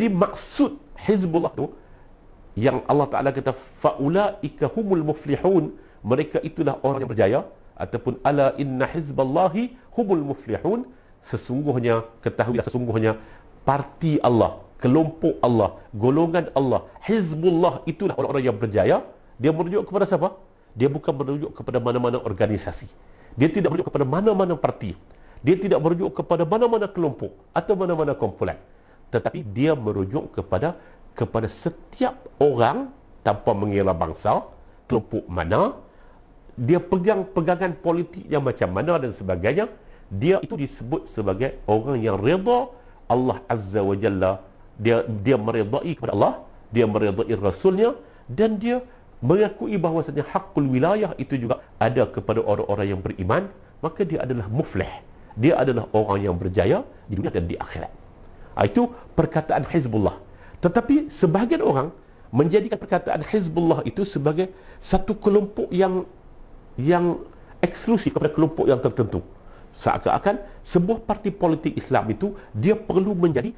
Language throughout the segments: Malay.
Jadi maksud Hizbullah tu yang Allah Ta'ala kata faulaika humul muflihun, mereka itulah orang yang berjaya, ataupun ala inna hizballahi humul muflihun, sesungguhnya, ketahuilah sesungguhnya parti Allah, kelompok Allah, golongan Allah, Hizbullah itulah orang-orang yang berjaya. Dia merujuk kepada siapa? Dia bukan merujuk kepada mana-mana organisasi, dia tidak merujuk kepada mana-mana parti, dia tidak merujuk kepada mana-mana kelompok atau mana-mana kumpulan, tetapi dia merujuk kepada setiap orang tanpa mengira bangsa, kelompok mana, dia pegang pegangan politik yang macam mana dan sebagainya. Dia itu disebut sebagai orang yang redha Allah Azza wa Jalla. Dia meredai kepada Allah, dia meredai Rasulnya, dan dia mengakui bahawasanya hakul wilayah itu juga ada kepada orang-orang yang beriman. Maka dia adalah muflih, dia adalah orang yang berjaya di dunia dan di akhirat. Itu perkataan Hizbullah. Tetapi sebahagian orang menjadikan perkataan Hizbullah itu sebagai satu kelompok yang eksklusif kepada kelompok yang tertentu. Seakan-akan sebuah parti politik Islam itu dia perlu menjadi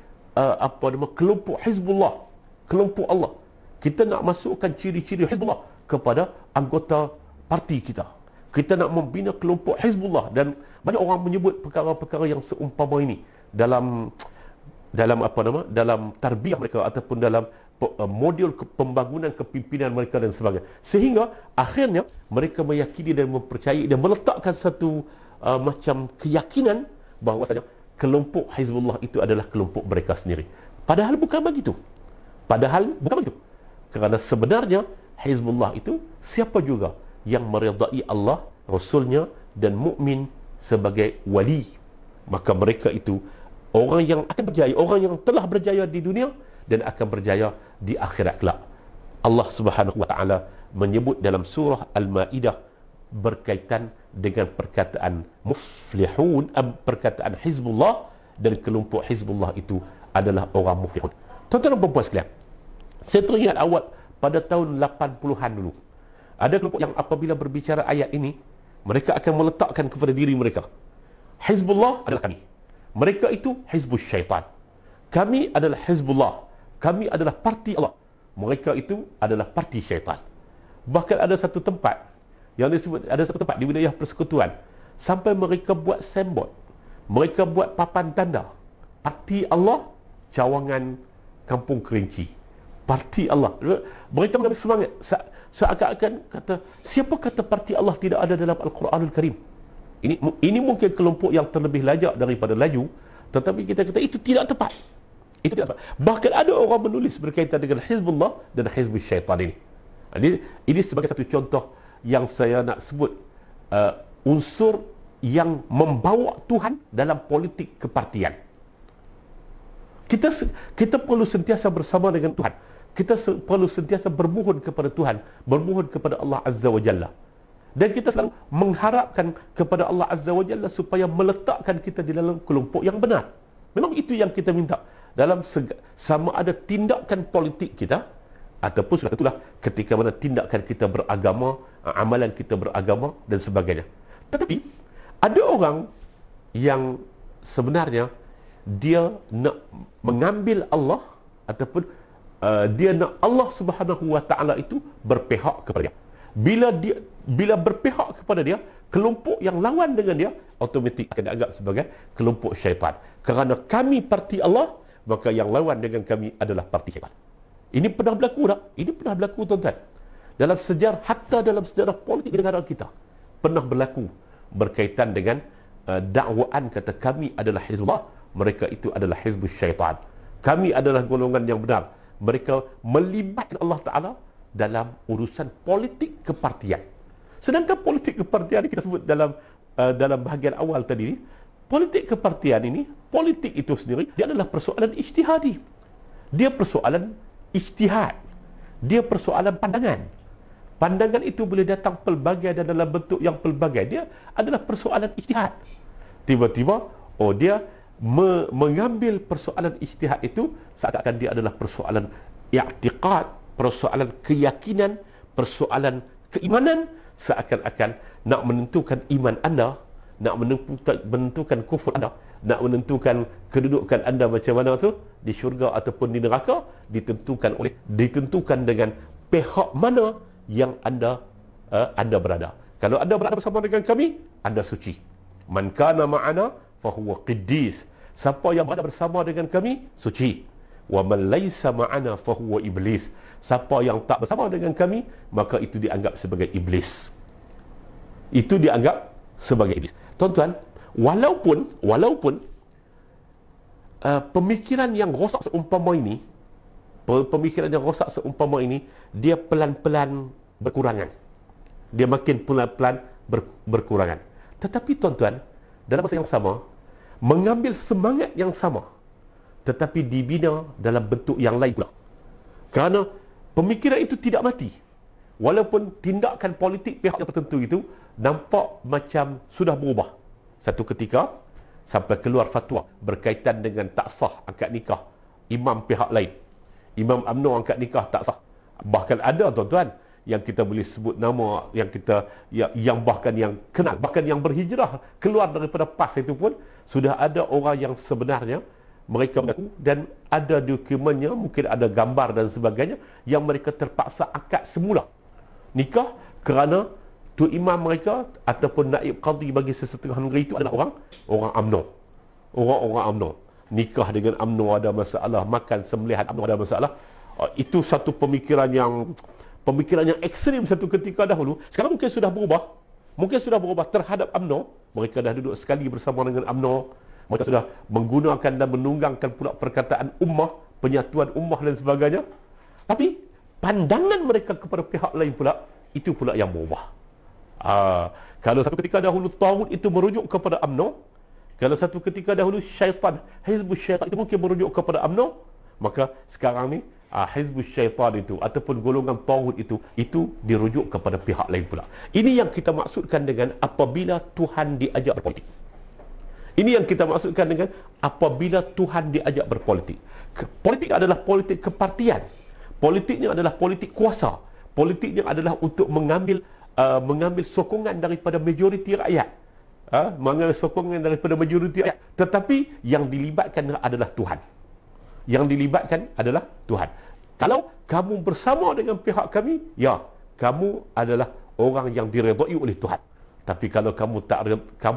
kelompok Hizbullah, kelompok Allah. Kita nak masukkan ciri-ciri Hizbullah kepada anggota parti kita. Kita nak membina kelompok Hizbullah, dan banyak orang menyebut perkara-perkara yang seumpama ini dalam tarbiyah mereka ataupun dalam modul pembangunan kepimpinan mereka dan sebagainya, sehingga akhirnya mereka meyakini dan mempercayai dan meletakkan satu macam keyakinan bahawasanya kelompok Hizbullah itu adalah kelompok mereka sendiri. Padahal bukan begitu. Kerana sebenarnya Hizbullah itu siapa juga yang meredai Allah, Rasulnya dan mukmin sebagai wali, maka mereka itu orang yang akan berjaya, orang yang telah berjaya di dunia dan akan berjaya di akhirat kelak. Allah Subhanahu wa taala menyebut dalam surah Al-Maidah berkaitan dengan perkataan muflihun, perkataan Hizbullah, dan kelompok Hizbullah itu adalah orang muflihun. Tuan-tuan dan puan-puan sekalian, saya teringat awal pada tahun 80-an dulu, ada kelompok yang apabila berbicara ayat ini, mereka akan meletakkan kepada diri mereka, Hizbullah adalah kami, mereka itu Hizbus Syaitan, kami adalah Hizbullah, kami adalah parti Allah, mereka itu adalah parti syaitan. Bahkan ada satu tempat yang disebut, ada satu tempat di wilayah persekutuan, sampai mereka buat signboard, mereka buat papan tanda, parti Allah, Cawangan Kampung Kerinci, parti Allah. Mereka mengambil semangat, seakan-akan kata, siapa kata parti Allah tidak ada dalam Al-Quranul Karim? Ini mungkin kelompok yang terlebih lajak daripada laju, tetapi kita kata itu tidak tepat. Itu tidak tepat. Bahkan ada orang menulis berkaitan dengan Hizbullah dan Hizbus Syaitan ini. Ini sebagai satu contoh yang saya nak sebut unsur yang membawa Tuhan dalam politik kepartian. Kita perlu sentiasa bersama dengan Tuhan. Kita perlu sentiasa bermohon kepada Tuhan, bermohon kepada Allah Azza wa Jalla. Dan kita selalu mengharapkan kepada Allah Azza wa Jalla supaya meletakkan kita di dalam kelompok yang benar. Memang itu yang kita minta dalam sama ada tindakan politik kita, ataupun sudah itulah ketika mana tindakan kita beragama, amalan kita beragama dan sebagainya. Tetapi ada orang yang sebenarnya dia nak mengambil Allah, ataupun dia nak Allah Subhanahu wa taala itu berpihak kepada dia. Bila berpihak kepada dia, kelompok yang lawan dengan dia automatik akan dianggap sebagai kelompok syaitan. Kerana kami parti Allah, maka yang lawan dengan kami adalah parti syaitan. Ini pernah berlaku tak? Ini pernah berlaku, tuan-tuan. Dalam sejarah, hatta dalam sejarah politik di negara kita, pernah berlaku berkaitan dengan dakwaan kata kami adalah Hizbullah, mereka itu adalah Hizbus Syaitan. Kami adalah golongan yang benar. Mereka melibatkan Allah Ta'ala dalam urusan politik kepartian. Sedangkan politik kepartian kita sebut dalam bahagian awal tadi, politik kepartian ini, politik itu sendiri, dia adalah persoalan ijtihadi. Dia persoalan ijtihad. Dia persoalan pandangan. Pandangan itu boleh datang pelbagai dan dalam bentuk yang pelbagai. Dia adalah persoalan ijtihad. Tiba-tiba, dia mengambil persoalan ijtihad itu seakan-akan dia adalah persoalan i'tiqad, persoalan keyakinan, persoalan keimanan, seakan-akan nak menentukan iman anda, nak menentukan kufur anda nak menentukan kedudukan anda macam mana tu di syurga ataupun di neraka ditentukan dengan pihak mana yang anda berada. Kalau anda berada bersama dengan kami, anda suci. Man kana ma'ana fahuwa qiddis. Siapa yang berada bersama dengan kami, suci. Wa man laysa ma'ana fahuwa iblis. Siapa yang tak bersama dengan kami, maka itu dianggap sebagai iblis. Itu dianggap sebagai iblis. Tuan-tuan, walaupun pemikiran yang rosak seumpama ini, dia pelan-pelan berkurangan. Dia makin pelan-pelan berkurangan. Tetapi tuan-tuan, dalam masa yang sama, mengambil semangat yang sama, tetapi dibina dalam bentuk yang lain pula. Kerana pemikiran itu tidak mati. Walaupun tindakan politik pihak yang tertentu itu nampak macam sudah berubah. Satu ketika sampai keluar fatwa berkaitan dengan tak sah akad nikah imam pihak lain. Imam UMNO angkat nikah tak sah. Bahkan ada tuan-tuan yang kita boleh sebut nama yang bahkan yang kenal, bahkan yang berhijrah keluar daripada PAS itu pun sudah ada orang yang sebenarnya mereka mengaku dan ada dokumennya, mungkin ada gambar dan sebagainya, yang mereka terpaksa akad semula nikah kerana tu imam mereka ataupun naib qadi bagi sesetengah negeri itu adalah orang UMNO. Orang UMNO. Nikah dengan UMNO ada masalah, makan sembelihan UMNO ada masalah. Itu satu pemikiran yang ekstrim satu ketika dahulu. Sekarang mungkin sudah berubah. Mungkin sudah berubah terhadap UMNO. Mereka dah duduk sekali bersama dengan UMNO. Mereka sudah menggunakan dan menunggangkan pula perkataan ummah, penyatuan ummah dan sebagainya. Tapi pandangan mereka kepada pihak lain pula, itu pula yang berubah. Kalau satu ketika dahulu taghut itu merujuk kepada UMNO, kalau satu ketika dahulu syaitan, hizbus syaitan itu mungkin merujuk kepada UMNO, maka sekarang ni hizbus syaitan itu ataupun golongan taghut itu dirujuk kepada pihak lain pula. Ini yang kita maksudkan dengan apabila Tuhan diajak berpolitik. Ini yang kita maksudkan dengan apabila Tuhan diajak berpolitik. Politik adalah politik kepartian. Politiknya adalah politik kuasa. Politiknya adalah untuk mengambil sokongan daripada majoriti rakyat. Mengambil sokongan daripada majoriti rakyat. Tetapi yang dilibatkan adalah Tuhan. Yang dilibatkan adalah Tuhan. Kalau kamu bersama dengan pihak kami, ya, kamu adalah orang yang diredai oleh Tuhan. Tapi kalau kamu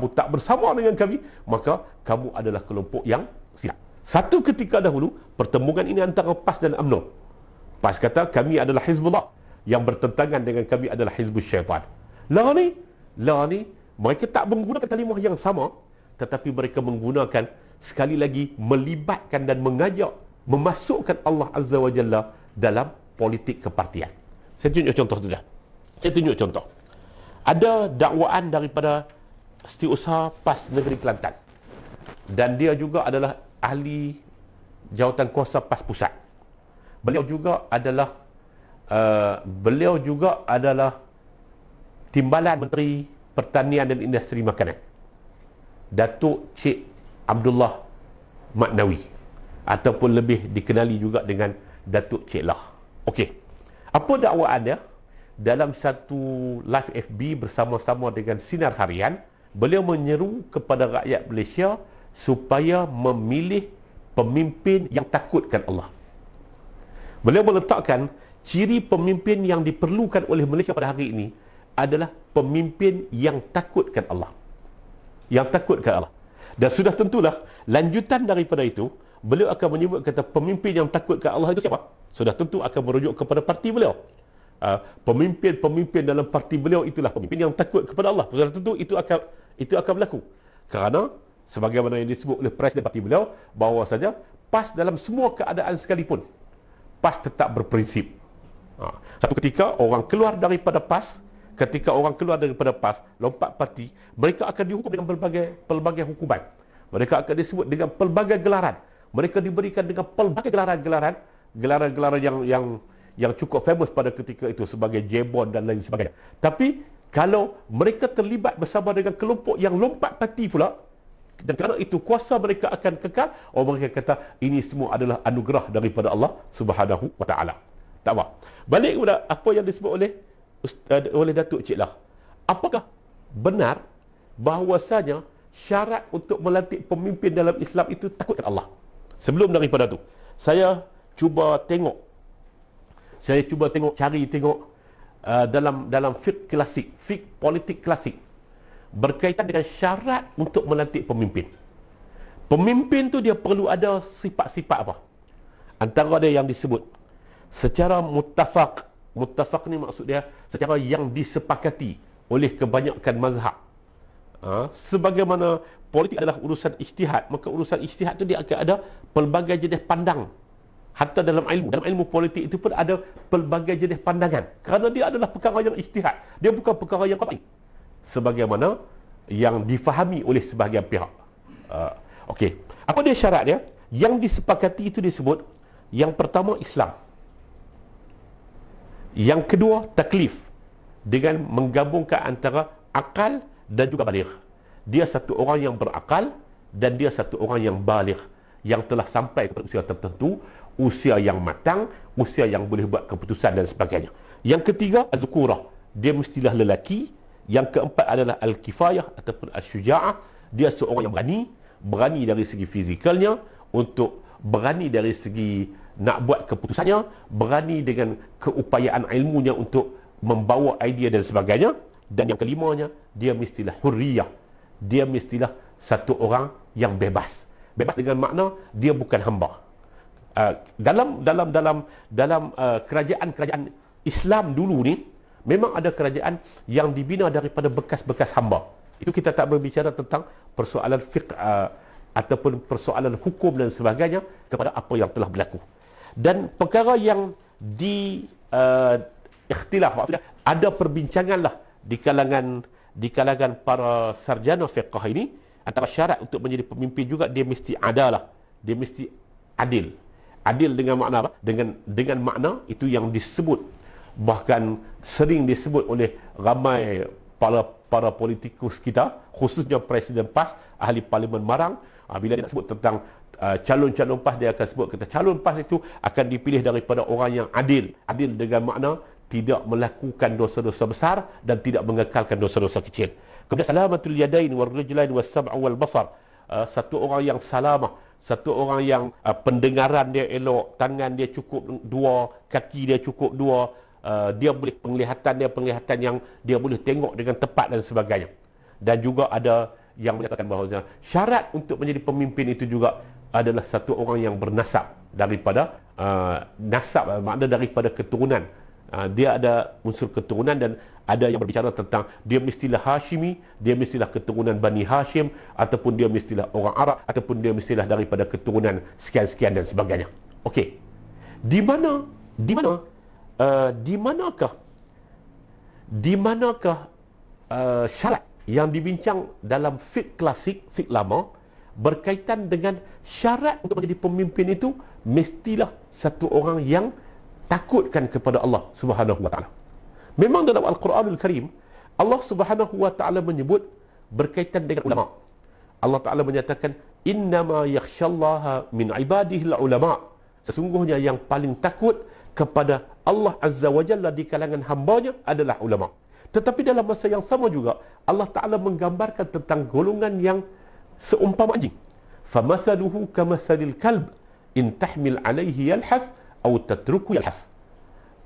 tak bersama dengan kami, maka kamu adalah kelompok yang silap. Satu ketika dahulu, pertemuan ini antara PAS dan UMNO. PAS kata kami adalah Hizbullah, yang bertentangan dengan kami adalah Hizbus Syaitan. Lah ni, mereka tak menggunakan kalimah yang sama, tetapi mereka menggunakan sekali lagi melibatkan dan mengajak memasukkan Allah Azza wa Jalla dalam politik kepartian. Saya tunjuk contoh. Ada dakwaan daripada Setiausaha PAS Negeri Kelantan, dan dia juga adalah ahli jawatan kuasa PAS Pusat. Beliau juga adalah Timbalan Menteri Pertanian dan Industri Makanan, Datuk Cik Abdullah Maknawi, ataupun lebih dikenali juga dengan Datuk Cik Lah. Okey, apa dakwaan dia? Dalam satu live FB bersama-sama dengan Sinar Harian, beliau menyeru kepada rakyat Malaysia supaya memilih pemimpin yang takutkan Allah. Beliau meletakkan ciri pemimpin yang diperlukan oleh Malaysia pada hari ini adalah pemimpin yang takutkan Allah. Yang takutkan Allah. Dan sudah tentulah lanjutan daripada itu, beliau akan menyebut kata pemimpin yang takutkan Allah itu siapa? Sudah tentu akan merujuk kepada parti beliau. Pemimpin dalam parti beliau itulah pemimpin yang takut kepada Allah. Sudah tentu itu akan berlaku. Kerana sebagaimana yang disebut oleh presiden parti beliau, bahawa saja PAS dalam semua keadaan sekalipun, PAS tetap berprinsip. Satu ketika orang keluar daripada PAS, lompat parti, mereka akan dihukum dengan pelbagai hukuman. Mereka akan disebut dengan pelbagai gelaran. Mereka diberikan dengan pelbagai gelaran yang cukup famous pada ketika itu sebagai Jebon dan lain sebagainya. Tapi kalau mereka terlibat bersama dengan kelompok yang lompat parti pula, dan kerana itu kuasa mereka akan kekal, mereka kata ini semua adalah anugerah daripada Allah Subhanahu wa taala. Tak apa. Balik kepada apa yang disebut oleh Datuk Cik Lah. Apakah benar bahawasanya syarat untuk melantik pemimpin dalam Islam itu takutkan Allah. Sebelum daripada tu, saya cuba tengok cari dalam fiqh klasik, fiqh politik klasik berkaitan dengan syarat untuk melantik pemimpin. Pemimpin tu dia perlu ada sifat-sifat apa? Antara dia yang disebut secara muttafaq. Muttafaq ni maksud dia secara yang disepakati oleh kebanyakan mazhab. Sebagaimana politik adalah urusan ijtihad, maka urusan ijtihad tu dia akan ada pelbagai jenis pandang. Hatta dalam ilmu politik itu pun ada pelbagai jenis pandangan. Kerana dia adalah perkara yang ijtihad, dia bukan perkara yang qat'i, sebagaimana yang difahami oleh sebahagian pihak. Okey, apa dia syarat dia? Yang disepakati itu disebut, yang pertama Islam, yang kedua taklif, dengan menggabungkan antara akal dan juga baligh. Dia satu orang yang berakal dan dia satu orang yang baligh, yang telah sampai ke usia tertentu, usia yang matang, usia yang boleh buat keputusan dan sebagainya. Yang ketiga az-zukurah, dia mestilah lelaki. Yang keempat adalah al-kifayah ataupun al-syuja'ah, dia seorang yang berani dari segi fizikalnya, untuk berani dari segi nak buat keputusannya, berani dengan keupayaan ilmunya untuk membawa idea dan sebagainya. Dan yang kelimanya, dia mestilah hurriyah, dia mestilah satu orang yang bebas dengan makna dia bukan hamba. Dalam kerajaan Islam dulu ni, memang ada kerajaan yang dibina daripada bekas-bekas hamba. Itu kita tak berbicara tentang persoalan fiqh ataupun persoalan hukum dan sebagainya, kepada apa yang telah berlaku. Dan perkara yang ikhtilaf, maksudnya ada perbincangan lah di kalangan para sarjana fiqh ini, antara syarat untuk menjadi pemimpin juga dia mesti adalah, dia mesti adil. Adil dengan makna apa? Dengan makna itu yang disebut, bahkan sering disebut oleh ramai para politikus kita, khususnya Presiden PAS, ahli Parlimen Marang. Bila dia nak sebut tentang calon-calon PAS, dia akan sebut kata calon PAS itu akan dipilih daripada orang yang adil. Adil dengan makna tidak melakukan dosa-dosa besar dan tidak mengekalkan dosa-dosa kecil. Kemudian salamatul yadain wal rijlain was sam' wal basar, satu orang yang salamah, satu orang yang pendengaran dia elok, tangan dia cukup dua, kaki dia cukup dua, dia boleh penglihatan yang dia boleh tengok dengan tepat dan sebagainya. Dan juga ada yang menyatakan bahawa syarat untuk menjadi pemimpin itu juga adalah satu orang yang bernasab daripada nasab, makna daripada keturunan. Dia ada unsur keturunan, dan ada yang berbicara tentang dia mestilah Hashimi, dia mestilah keturunan Bani Hashim, ataupun dia mestilah orang Arab, ataupun dia mestilah daripada keturunan sekian-sekian dan sebagainya. Okey. Di manakah syarat yang dibincang dalam fiqh klasik, fiqh lama, berkaitan dengan syarat untuk menjadi pemimpin itu mestilah satu orang yang takutkan kepada Allah Subhanahu wa taala. Memang dalam Al-Quranul Karim, Allah Subhanahu wa taala menyebut berkaitan dengan ulama. Allah Taala menyatakan, innama yakhshallaha min ibadihi ulama. Sesungguhnya yang paling takut kepada Allah Azza wa Jalla di kalangan hambanya adalah ulama. Tetapi dalam masa yang sama juga, Allah Ta'ala menggambarkan tentang golongan yang seumpama anjing. فَمَثَلُهُ كَمَثَلِ الْكَلْبِ إِنْ تَحْمِلْ عَلَيْهِ يَلْحَثْ أَوْ تَتْرُكُ يَلْحَثْ.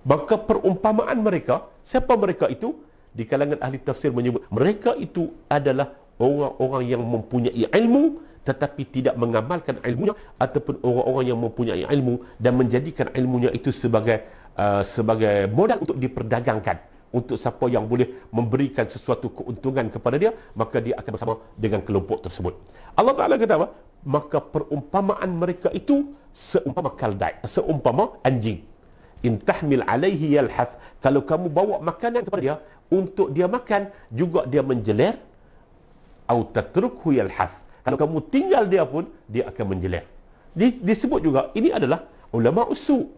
Maka perumpamaan mereka, siapa mereka itu? Di kalangan ahli tafsir menyebut, mereka itu adalah orang-orang yang mempunyai ilmu tetapi tidak mengamalkan ilmunya, ataupun orang-orang yang mempunyai ilmu dan menjadikan ilmunya itu sebagai modal untuk diperdagangkan. Untuk siapa yang boleh memberikan sesuatu keuntungan kepada dia, maka dia akan bersama dengan kelompok tersebut. Allah Ta'ala kata apa? Maka perumpamaan mereka itu seumpama kaldai, seumpama anjing. In tahmil alaihi yalhath. Kalau kamu bawa makanan kepada dia untuk dia makan, juga dia menjeler. Au tatrukhu yalhath. Kalau kamu tinggal dia pun, dia akan menjeler. Disebut juga, ini adalah ulama usu.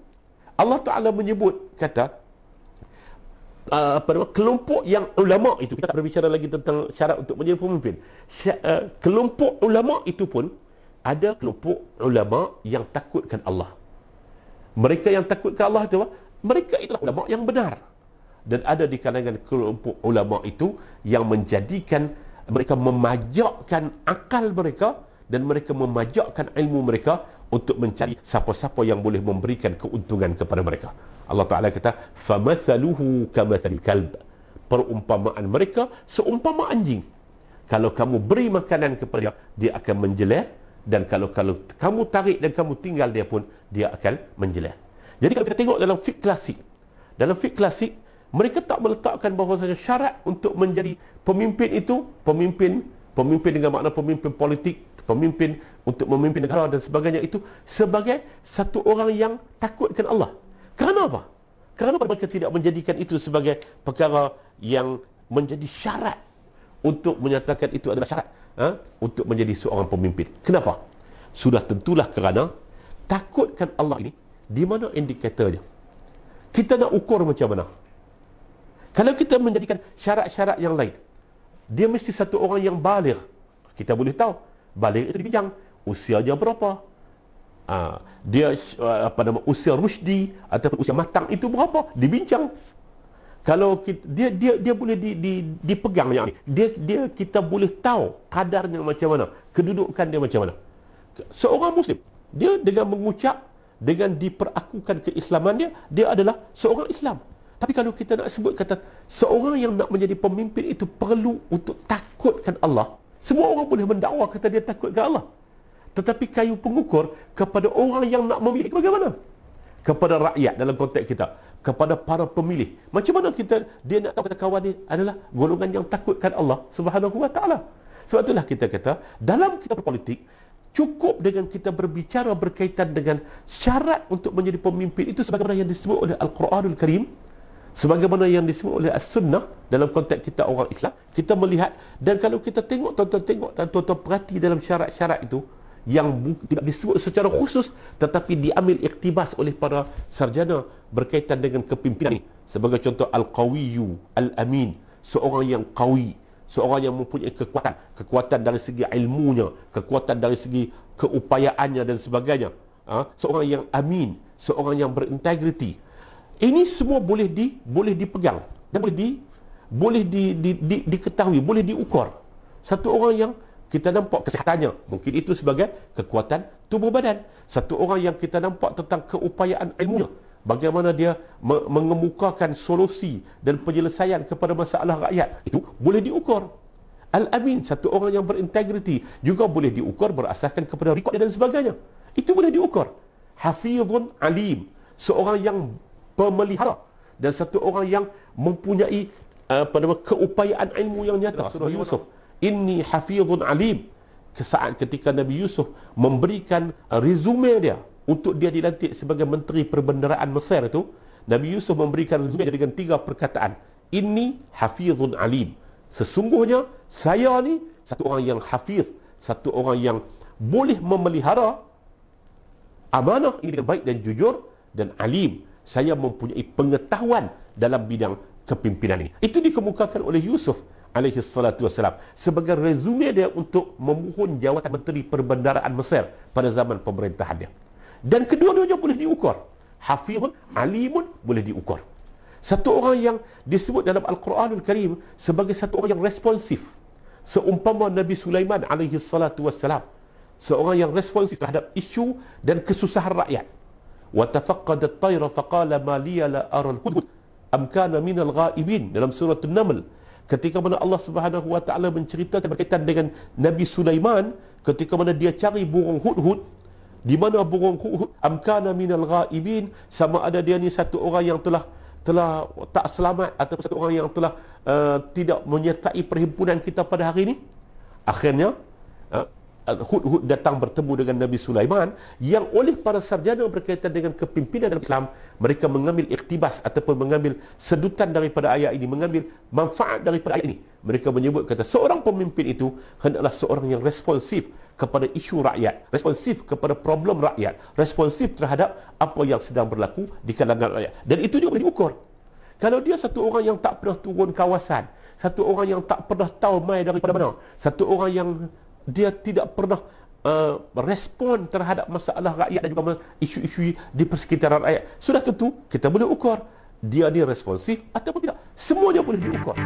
Allah Ta'ala menyebut, kata, kelompok yang ulama itu, kita tak berbicara lagi tentang syarat untuk menjadi pemimpin. Kelompok ulama itu pun ada kelompok ulama yang takutkan Allah. Mereka yang takutkan Allah itu, mereka itulah ulama yang benar. Dan ada di kalangan kelompok ulama itu yang menjadikan mereka memajakkan akal mereka dan mereka memajakkan ilmu mereka untuk mencari siapa-siapa yang boleh memberikan keuntungan kepada mereka. Allah Ta'ala kata, فَمَثَلُهُ كَمَثَلِ الْكَلْبِ, perumpamaan mereka seumpama anjing. Kalau kamu beri makanan kepada dia, dia akan menjeler, dan kalau kamu tarik dan kamu tinggal dia pun, dia akan menjeler. Jadi kalau kita tengok dalam fiqh klasik, mereka tak meletakkan bahawa syarat untuk menjadi pemimpin itu, pemimpin dengan makna pemimpin politik, pemimpin untuk memimpin negara dan sebagainya itu sebagai satu orang yang takutkan Allah. Kerana apa? Kerana mereka tidak menjadikan itu sebagai perkara yang menjadi syarat untuk menyatakan itu adalah syarat untuk menjadi seorang pemimpin. Kenapa? Sudah tentulah kerana takutkan Allah ini di mana indikatornya. Kita nak ukur macam mana? Kalau kita menjadikan syarat-syarat yang lain, dia mesti satu orang yang baligh. Kita boleh tahu baligh itu dibincang usianya berapa, dia usia rusydi ataupun usia matang itu berapa, dibincang. Kalau dia boleh dipegang yang ni, kita boleh tahu kadarnya macam mana, kedudukan dia macam mana. Seorang muslim, dia dengan mengucap, dengan diperakukan keislaman dia adalah seorang Islam. Tapi kalau kita nak sebut kata seorang yang nak menjadi pemimpin itu perlu untuk takutkan Allah, semua orang boleh mendakwa kata dia takutkan Allah. Tetapi kayu pengukur kepada orang yang nak memilih bagaimana? Kepada rakyat dalam konteks kita, kepada para pemilih. Macam mana dia nak tahu kata kawan dia adalah golongan yang takutkan Allah Subhanahu Wa Taala. Sebab itulah kita kata dalam kita berpolitik, cukup dengan kita berbicara berkaitan dengan syarat untuk menjadi pemimpin itu sebagaimana yang disebut oleh Al-Quranul Karim, sebagaimana yang disebut oleh As-Sunnah dalam konteks kita orang Islam. Kita melihat, dan kalau kita tengok dan tuan-tuan perhati dalam syarat-syarat itu yang tidak disebut secara khusus tetapi diambil iktibas oleh para sarjana berkaitan dengan kepimpinan ini. Sebagai contoh, Al-Qawiyyu Al-Amin, seorang yang qawi, seorang yang mempunyai kekuatan dari segi ilmunya, kekuatan dari segi keupayaannya dan sebagainya, seorang yang amin, seorang yang berintegriti. Ini semua boleh dipegang dan boleh diketahui, boleh diukur. Satu orang yang kita nampak kesihatannya, mungkin itu sebagai kekuatan tubuh badan. Satu orang yang kita nampak tentang keupayaan ilmunya, bagaimana dia mengemukakan solusi dan penyelesaian kepada masalah rakyat, itu boleh diukur. Al-Amin, satu orang yang berintegriti, juga boleh diukur berasaskan kepada rekod dan sebagainya. Itu boleh diukur. Hafizun Alim, seorang yang pemelihara, dan satu orang yang mempunyai keupayaan ilmu yang nyata. Surah Yusuf, Inni hafizun alim. Saat ketika Nabi Yusuf memberikan resume dia untuk dia dilantik sebagai Menteri Perbendaraan Mesir itu, Nabi Yusuf memberikan resume dengan 3 perkataan. Inni hafizun alim. Sesungguhnya saya ni satu orang yang hafiz, satu orang yang boleh memelihara amanah ini dengan baik dan jujur, dan alim, saya mempunyai pengetahuan dalam bidang kepimpinan ini. Itu dikemukakan oleh Yusuf alaihi salatu wassalam sebagai resume dia untuk memohon jawatan Menteri Perbendaraan Mesir pada zaman pemerintahan dia. Dan kedua-duanya boleh diukur. Hafizun, alimun boleh diukur. Satu orang yang disebut dalam Al-Quranul Karim sebagai satu orang yang responsif, seumpama Nabi Sulaiman alaihi salatu wassalam, seorang yang responsif terhadap isu dan kesusahan rakyat. Wa tafaqqada at-tayra faqala ma liya la ara al-hudhud am kana min al-ghaibin, dalam surah An-Naml. Ketika mana Allah Subhanahu Wa Taala menceritakan berkaitan dengan Nabi Sulaiman, ketika mana dia cari burung hudhud, di mana burung hudhud, amkana minal ghaibin, sama ada dia ni satu orang yang telah tak selamat atau satu orang yang telah tidak menyertai perhimpunan kita pada hari ini. Akhirnya Hudhud datang bertemu dengan Nabi Sulaiman, yang oleh para sarjana berkaitan dengan kepimpinan dalam Islam, mereka mengambil iktibas ataupun mengambil sedutan daripada ayat ini, mengambil manfaat daripada ayat ini. Mereka menyebut kata seorang pemimpin itu hendaklah seorang yang responsif kepada isu rakyat, responsif kepada problem rakyat, responsif terhadap apa yang sedang berlaku di kalangan rakyat. Dan itu juga boleh diukur. Kalau dia satu orang yang tak pernah turun kawasan, satu orang yang tak pernah tahu mai daripada mana, satu orang yang dia tidak pernah respon terhadap masalah rakyat dan juga isu-isu di persekitaran rakyat, sudah tentu kita boleh ukur dia ni responsif ataupun tidak. Semuanya boleh diukur.